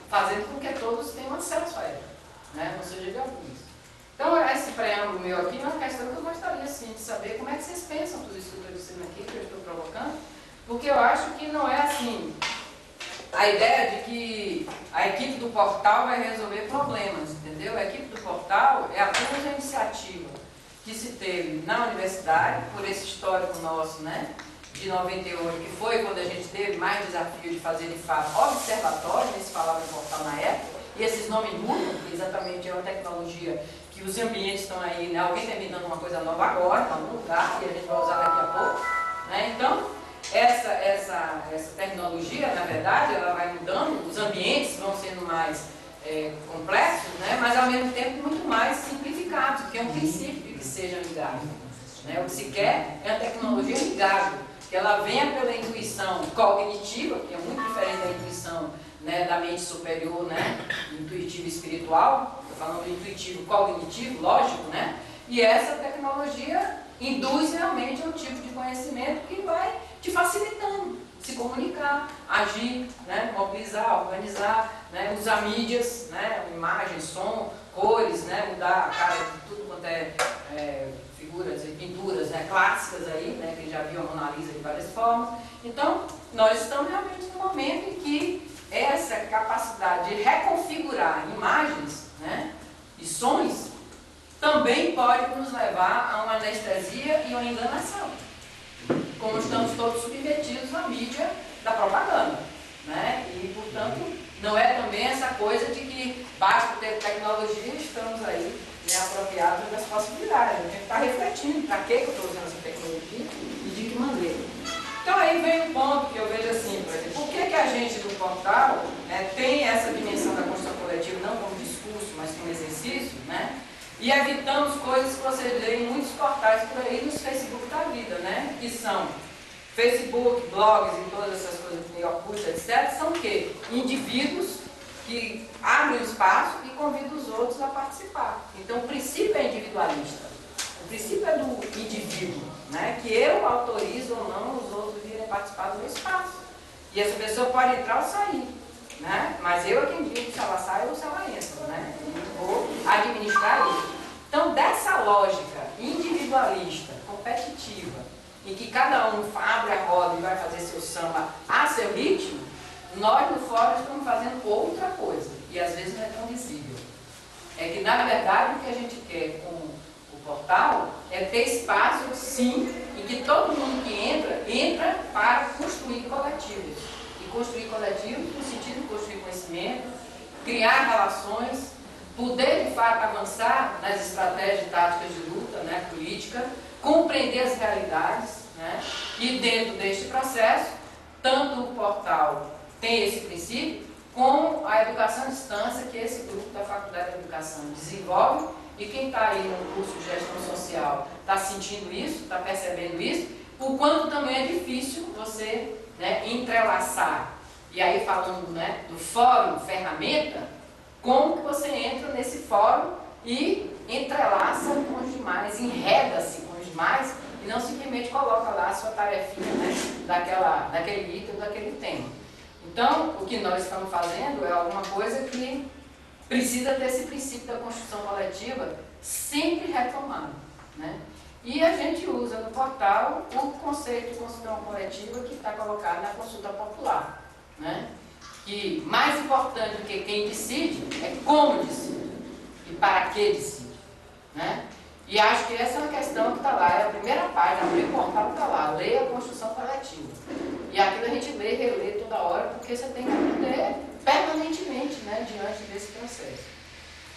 fazendo com que todos tenham acesso a ela, né? Não seja de alguns. Então, esse preâmbulo meu aqui é uma questão que eu gostaria, sim, de saber como é que vocês pensam tudo isso que eu estou dizendo aqui, que eu estou provocando, porque eu acho que não é assim, a ideia de que a equipe do portal vai resolver problemas, entendeu? A equipe do portal é apenas a iniciativa que se teve na universidade, por esse histórico nosso, né, de 98, que foi quando a gente teve mais desafio de fazer, de fato, observatório, nem se falava em portal na época, e esses nomes mudam, porque exatamente é uma tecnologia que os ambientes estão aí, né, alguém está inventando uma coisa nova agora, em algum lugar, e a gente vai usar daqui a pouco, né? Então, essa terminologia, na verdade, ela vai mudando, os ambientes vão sendo mais complexos, né? Mas ao mesmo tempo muito mais simplificados, porque é um princípio de que seja amigável, né? O que se quer é a tecnologia amigável, que ela venha pela intuição cognitiva, que é muito diferente da intuição, né, da mente superior, né, intuitivo espiritual, estou falando do intuitivo cognitivo, lógico, né? E essa tecnologia induz realmente um tipo de conhecimento que vai te facilitando se comunicar, agir, né, mobilizar, organizar, né, usar mídias, né, imagem, som, cores, né, mudar a cara de tudo quanto figuras e pinturas, né, clássicas aí, né, que já viu a Mona Lisa de várias formas. Então, nós estamos realmente num momento em que essa capacidade de reconfigurar imagens, né, e sons também pode nos levar a uma anestesia e uma enganação, como estamos todos submetidos à mídia da propaganda, né? E, portanto, não é também essa coisa de que basta ter tecnologia e estamos aí, né, apropriados das possibilidades. A gente está refletindo para que eu estou usando essa tecnologia e de que maneira. Então aí vem um ponto que eu vejo assim, por exemplo, por que a gente do portal, né, tem essa dimensão da construção coletiva não como discurso, mas como exercício, né? E evitamos coisas que vocês leem em muitos portais por aí nos Facebook da vida, né? Que são Facebook, blogs e todas essas coisas que tem Orkut, etc. São o quê? Indivíduos que abrem o espaço e convidam os outros a participar. Então o princípio é individualista. O princípio é do indivíduo, né? Que eu autorizo ou não os outros virem participar do meu espaço. E essa pessoa pode entrar ou sair, né? Mas eu é quem digo se ela sai ou se ela entra, né? E vou administrar isso. Então, dessa lógica individualista, competitiva, em que cada um abre a roda e vai fazer seu samba a seu ritmo, nós no fórum estamos fazendo outra coisa. E às vezes não é tão visível. É que, na verdade, o que a gente quer com o portal é ter espaço, sim, em que todo mundo que entra para construir coletivos. E construir coletivos no sentido de construir conhecimento, criar relações, poder de fato avançar nas estratégias e táticas de luta, né, política, compreender as realidades, né, e dentro deste processo, tanto o portal tem esse princípio, como a educação à distância que esse grupo da Faculdade de Educação desenvolve, e quem está aí no curso de gestão social está sentindo isso, está percebendo isso, o quanto também é difícil você, né, entrelaçar. E aí falando, né, do fórum, ferramenta, como que você entra nesse fórum e entrelaça com os demais, enreda-se com os demais e não simplesmente coloca lá a sua tarefinha, né, daquele item ou daquele tema. Então, o que nós estamos fazendo é alguma coisa que precisa ter esse princípio da construção coletiva sempre retomado, né? E a gente usa no portal o conceito de construção coletiva que está colocado na consulta popular, né? Que mais importante do que quem decide é como decide e para que decide, né? E acho que essa é uma questão que está lá, é a primeira página, abrir o portal está lá, leia a construção coletiva. E aquilo a gente lê e relê toda hora, porque você tem que aprender permanentemente, né, diante desse processo.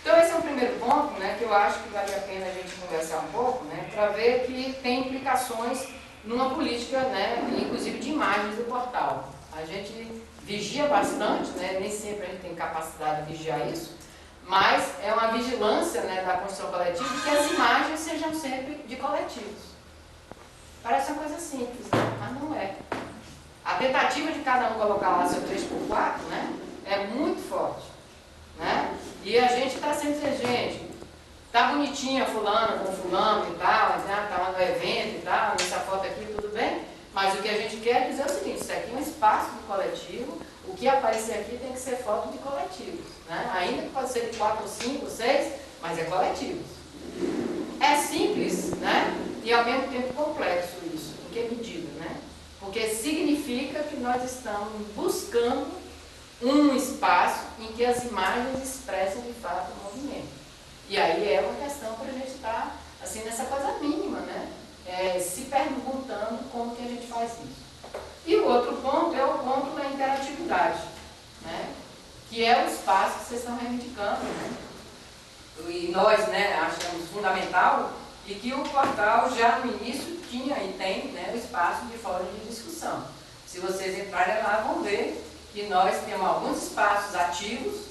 Então esse é o primeiro ponto, né, que eu acho que vale a pena a gente conversar um pouco, né, para ver que tem implicações numa política, né, inclusive de imagens do portal. A gente vigia bastante, né, nem sempre a gente tem capacidade de vigiar isso, mas é uma vigilância, né, da construção coletiva que as imagens sejam sempre de coletivos. Parece uma coisa simples, né, mas não é. A tentativa de cada um colocar lá seu 3x4, né, é muito forte, né? E a gente está sempre dizendo, gente, tá bonitinha fulano com fulano e tal, né, tá lá no evento e tal, nessa foto aqui, tudo bem, mas o que a gente quer dizer é o seguinte, isso aqui é um espaço do coletivo, o que aparecer aqui tem que ser foto de coletivos, né? Ainda que pode ser de 4 ou 5 ou 6, mas é coletivos. É simples, né? E ao mesmo tempo complexo isso. Em que medida, né? Porque significa que nós estamos buscando um espaço em que as imagens expressem de fato o movimento. E aí é uma questão para a gente estar assim, nessa coisa mínima, né? Se perguntando como que a gente faz isso. E o outro ponto é o ponto da interatividade, né? Que é o espaço que vocês estão reivindicando, né? E nós, né, achamos fundamental e que o portal já no início tinha e tem, né, o espaço de fórum de discussão. Se vocês entrarem lá, vão ver que nós temos alguns espaços ativos,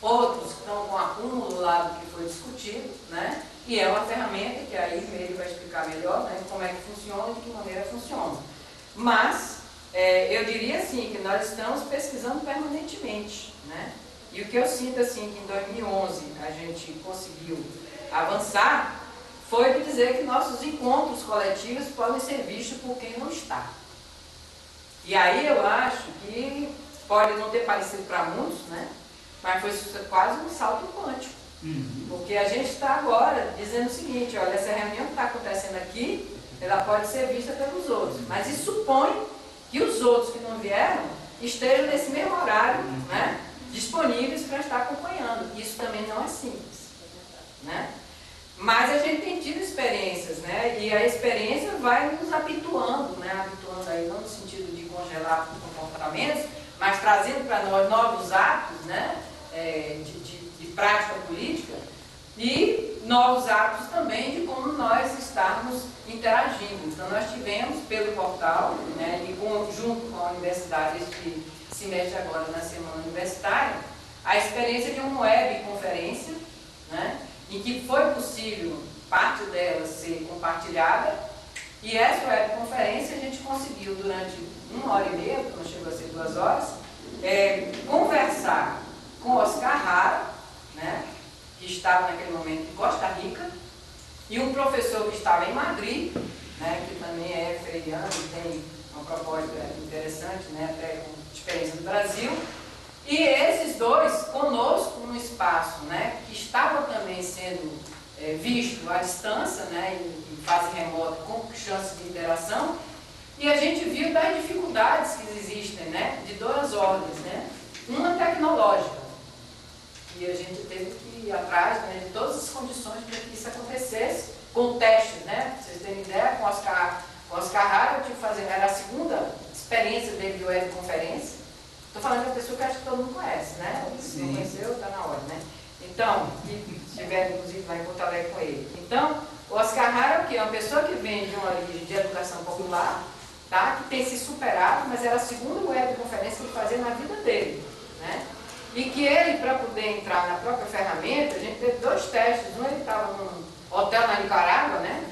outros que estão com acúmulo lá do que foi discutido, né? E é uma ferramenta que aí ele vai explicar melhor, né, como é que funciona e de que maneira funciona. Mas eu diria assim que nós estamos pesquisando permanentemente, né? E o que eu sinto assim que em 2011 a gente conseguiu avançar foi de dizer que nossos encontros coletivos podem ser vistos por quem não está. E aí eu acho que pode não ter parecido para muitos, né? Mas foi quase um salto quântico. Porque a gente está agora dizendo o seguinte, olha, essa reunião que está acontecendo aqui, ela pode ser vista pelos outros. Mas isso supõe que os outros que não vieram estejam nesse mesmo horário, né? Disponíveis para estar acompanhando. Isso também não é simples, né? Mas a gente tem tido experiências, né? E a experiência vai nos habituando, né? Habituando aí não no sentido de congelar comportamentos, mas trazendo para nós novos hábitos, né? De prática política e novos hábitos também de como nós estamos interagindo. Então nós tivemos pelo portal, né? E junto com a universidade que se mexe agora na semana universitária, a experiência de uma webconferência, né? Em que foi possível parte dela ser compartilhada, e essa webconferência a gente conseguiu durante 1h30, não chegou a ser 2 horas, conversar com Oscar Hara, né, que estava naquele momento em Costa Rica, e um professor que estava em Madrid, né, que também é freiriano e tem uma proposta interessante, né, até com experiência do Brasil. E esses dois conosco num espaço, né, que estava também sendo visto à distância, né, em fase remota, com chance de interação, e a gente viu das dificuldades que existem, né, de 2 ordens, né, uma tecnológica, e a gente teve que ir atrás, né, de todas as condições para que isso acontecesse, com testes, né, pra vocês terem ideia, com Oscar Hara, eu tive que fazer, era a segunda experiência dele de webconferência. Estou falando de uma pessoa que acho que todo mundo conhece, né? Se não conheceu, está na hora, né? Então, que estiver inclusive lá em Porto Alegre com ele. Então, o Oscar Hara é o quê? É uma pessoa que vem de uma origem de educação popular, tá? Que tem se superado, mas era a segunda webconferência que ele fazia na vida dele, né? E que ele, para poder entrar na própria ferramenta, a gente teve 2 testes. Um, ele estava num hotel na Nicarágua, né?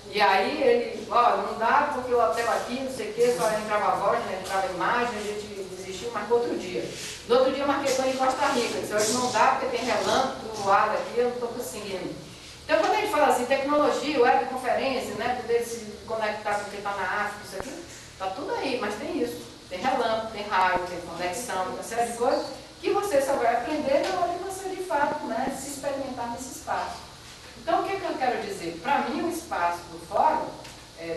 E aí ele, ó, não dá porque o hotel aqui, não sei o quê, só entrava a voz, não entrava a imagem, a gente marcou outro dia. No outro dia eu marquei em Costa Rica. Disse, hoje não dá porque tem relâmpago, trovoada aqui, eu não estou conseguindo. Então quando a gente fala assim, tecnologia, webconferência, né, poder se conectar com quem está na África, isso aqui, está tudo aí, mas tem isso. Tem relâmpago, tem raio, tem conexão, tem uma série de coisas que você só vai aprender na hora que você de fato, né, se experimentar nesse espaço. Então o que eu quero dizer? Para mim o espaço do fórum,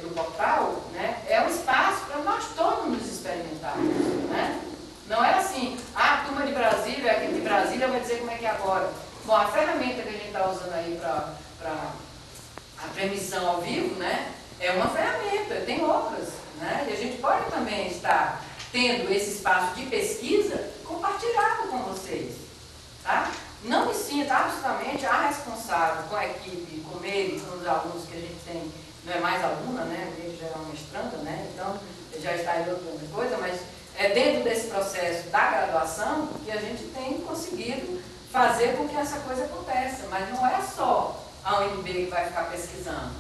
do portal, né, é um espaço para nós todos nos experimentarmos, né? Não é assim, a turma de Brasília, aqui de Brasília vai dizer como é que é agora. Bom, a ferramenta que a gente está usando aí para a transmissão ao vivo, né, é uma ferramenta, tem outras, né, e a gente pode também estar tendo esse espaço de pesquisa compartilhado com vocês, tá? Não me sinta absolutamente a responsável com a equipe, com ele, com os alunos que a gente tem, não é mais aluna, né, ele já é uma mestranda, né, então já está em outra coisa, mas é dentro desse processo da graduação que a gente tem conseguido fazer com que essa coisa aconteça, mas não é só a UNB que vai ficar pesquisando.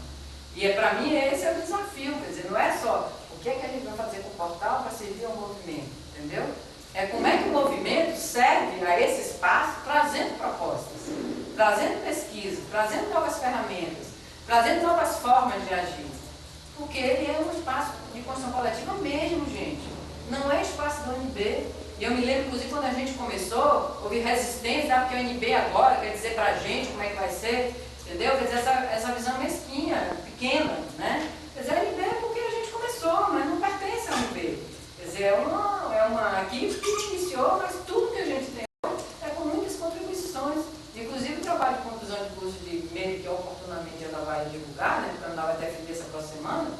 E para mim esse é o desafio, quer dizer, não é só o que é que a gente vai fazer com o portal para servir ao movimento, entendeu? É como é que o movimento serve a esse espaço trazendo propostas, trazendo pesquisa, trazendo novas ferramentas, trazendo novas formas de agir. Porque ele é um espaço de construção coletiva mesmo, gente. Não é espaço da UNB, E eu me lembro, inclusive, quando a gente começou, houve resistência, porque o NB agora quer dizer pra gente como é que vai ser, entendeu? Quer dizer, essa visão mesquinha, pequena, né? Quer dizer, a NB é porque a gente começou, mas não pertence à NB. Quer dizer, é uma equipe que iniciou, mas tudo que a gente tem é com muitas contribuições. Inclusive, o trabalho de conclusão de curso de meio que oportunamente ela vai divulgar, né? Porque ela vai defender essa próxima semana,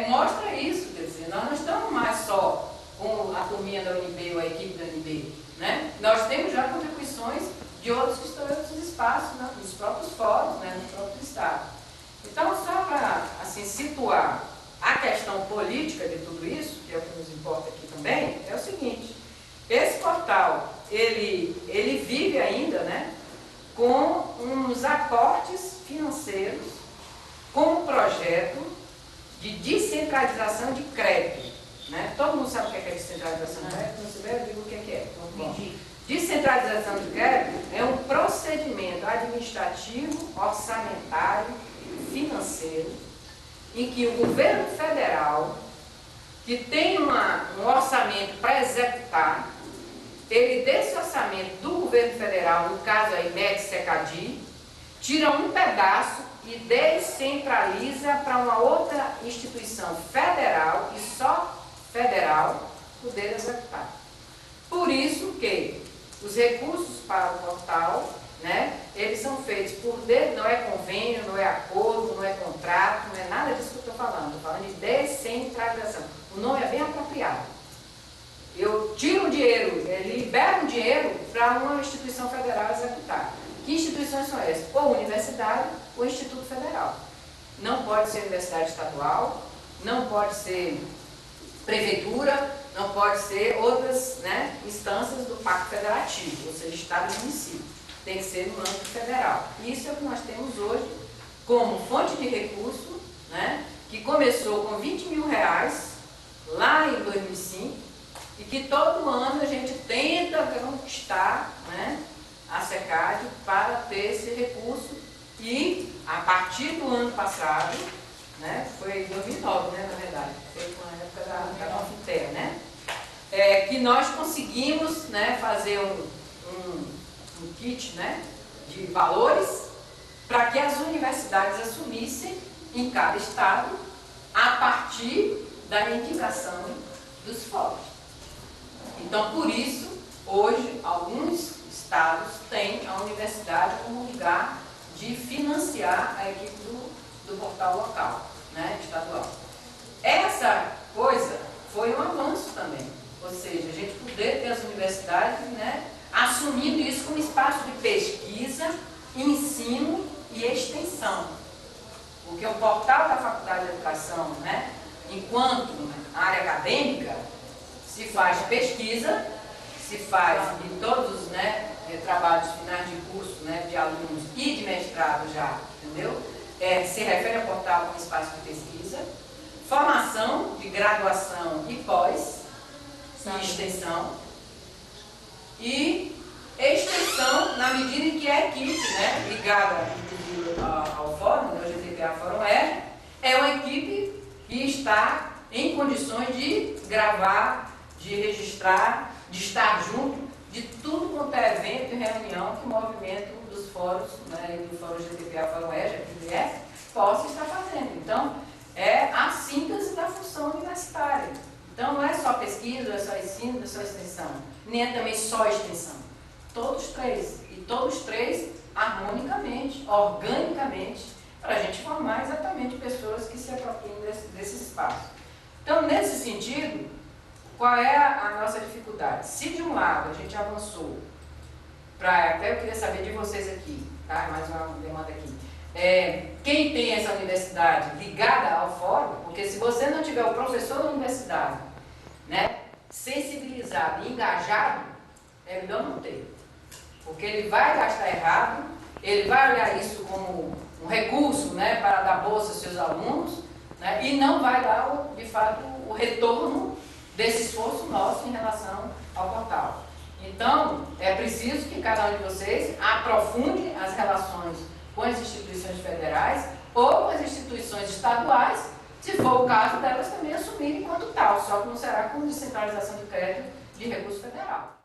mostra isso, quer dizer, nós não estamos mais só com a turminha da UNB ou a equipe da UNB, né? Nós temos já contribuições de outros que estão em outros espaços, né? Nos próprios fóruns, né? No próprio Estado. Então, só para assim, situar a questão política de tudo isso, que é o que nos importa aqui também, é o seguinte: esse portal, ele vive ainda, né, com uns aportes financeiros, com um projeto de descentralização de crédito. Né? Todo mundo sabe o que é descentralização de crédito? Não souber, eu digo o que é. Descentralização de crédito é um procedimento administrativo, orçamentário, financeiro, em que o governo federal, que tem um orçamento para executar, ele desse orçamento do governo federal, no caso aí MEC-SECADI, tira um pedaço e descentraliza para uma outra instituição federal, e só federal, poder executar. Por isso que os recursos para o portal, né, eles são feitos por não é convênio, não é acordo, não é contrato, não é nada disso que eu estou falando de descentralização. O nome é bem apropriado. Eu tiro o dinheiro, libero o dinheiro para uma instituição federal executar. Que instituições são essas? Ou universidade ou Instituto Federal. Não pode ser universidade estadual, não pode ser prefeitura, não pode ser outras, né, instâncias do Pacto Federativo, ou seja, Estado e município. Tem que ser no âmbito federal. Isso é o que nós temos hoje como fonte de recurso, né, que começou com R$20 mil lá em 2005 e que todo ano a gente tenta conquistar, né, a SECAD para ter esse recurso, e a partir do ano passado, né, foi em 2009, né, na verdade, foi com a época da Confiter, né, que nós conseguimos, né, fazer um kit, né, de valores para que as universidades assumissem em cada estado a partir da indicação dos fóruns. Então, por isso, hoje, alguns estados têm a universidade como lugar de financiar a equipe do portal local, né, estadual. Essa coisa foi um avanço também, ou seja, a gente poder ter as universidades, né, assumindo isso como espaço de pesquisa, ensino e extensão. Porque o portal da Faculdade de Educação, né, enquanto área acadêmica, se faz pesquisa, se faz em todos os, né, trabalhos finais de curso, né, de alunos e de mestrado já, entendeu? Se refere ao portal como espaço de pesquisa, formação de graduação e pós, e extensão, e extensão na medida em que a equipe, né, ligada ao fórum, né, o GTPA Fórum é uma equipe que está em condições de gravar, de registrar, de estar junto de tudo quanto é evento e reunião que o movimento dos fóruns, né, do Fórum GTPA, Fórum GTPF, possa estar fazendo. Então, é a síntese da função universitária. Então, não é só pesquisa, não é só ensino, não é só extensão, nem é também só extensão. Todos três, e todos três harmonicamente, organicamente, para a gente formar exatamente pessoas que se apropriem desse espaço. Então, nesse sentido, qual é a nossa dificuldade? Se de um lado a gente avançou, até eu queria saber de vocês aqui, tá? Mais uma demanda aqui. Quem tem essa universidade ligada ao fórum, porque se você não tiver o professor da universidade, né, sensibilizado e engajado, é melhor não ter. Porque ele vai gastar errado, ele vai olhar isso como um recurso, né, para dar bolsa aos seus alunos, né, e não vai dar, de fato, o retorno desse esforço nosso em relação ao portal. Então, é preciso que cada um de vocês aprofunde as relações com as instituições federais ou com as instituições estaduais, se for o caso delas também assumirem enquanto tal, só que não será com descentralização de crédito de recurso federal.